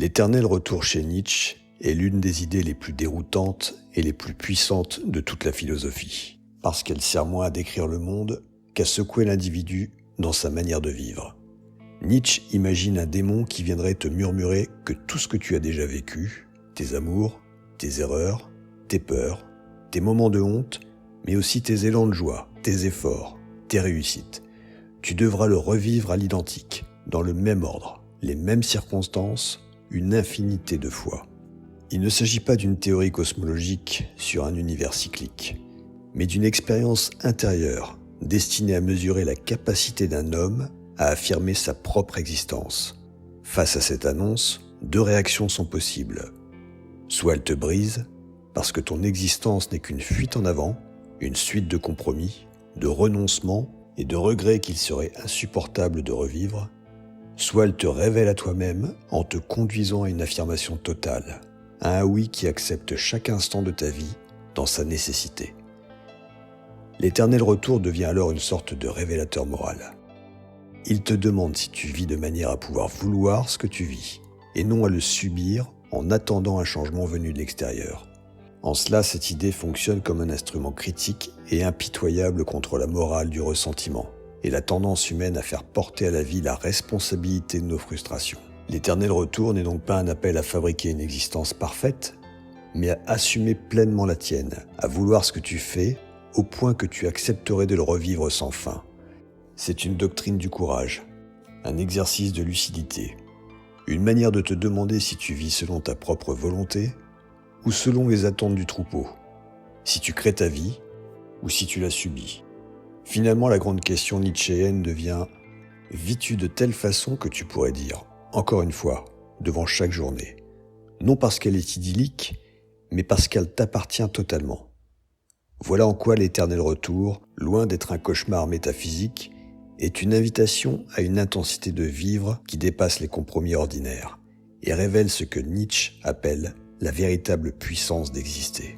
L'éternel retour chez Nietzsche est l'une des idées les plus déroutantes et les plus puissantes de toute la philosophie, parce qu'elle sert moins à décrire le monde qu'à secouer l'individu dans sa manière de vivre. Nietzsche imagine un démon qui viendrait te murmurer que tout ce que tu as déjà vécu, tes amours, tes erreurs, tes peurs, tes moments de honte, mais aussi tes élans de joie, tes efforts, tes réussites, tu devras le revivre à l'identique, dans le même ordre, les mêmes circonstances, une infinité de fois. Il ne s'agit pas d'une théorie cosmologique sur un univers cyclique, mais d'une expérience intérieure destinée à mesurer la capacité d'un homme à affirmer sa propre existence. Face à cette annonce, deux réactions sont possibles. Soit elle te brise, parce que ton existence n'est qu'une fuite en avant, une suite de compromis, de renoncements et de regrets qu'il serait insupportable de revivre, soit elle te révèle à toi-même en te conduisant à une affirmation totale, à un oui qui accepte chaque instant de ta vie dans sa nécessité. L'éternel retour devient alors une sorte de révélateur moral. Il te demande si tu vis de manière à pouvoir vouloir ce que tu vis, et non à le subir en attendant un changement venu de l'extérieur. En cela, cette idée fonctionne comme un instrument critique et impitoyable contre la morale du ressentiment et la tendance humaine à faire porter à la vie la responsabilité de nos frustrations. L'éternel retour n'est donc pas un appel à fabriquer une existence parfaite, mais à assumer pleinement la tienne, à vouloir ce que tu fais au point que tu accepterais de le revivre sans fin. C'est une doctrine du courage, un exercice de lucidité, une manière de te demander si tu vis selon ta propre volonté ou selon les attentes du troupeau, si tu crées ta vie ou si tu la subis. Finalement, la grande question nietzschéenne devient « vis-tu de telle façon que tu pourrais dire, encore une fois, devant chaque journée, non parce qu'elle est idyllique, mais parce qu'elle t'appartient totalement ». Voilà en quoi l'éternel retour, loin d'être un cauchemar métaphysique, est une invitation à une intensité de vivre qui dépasse les compromis ordinaires et révèle ce que Nietzsche appelle la véritable puissance d'exister.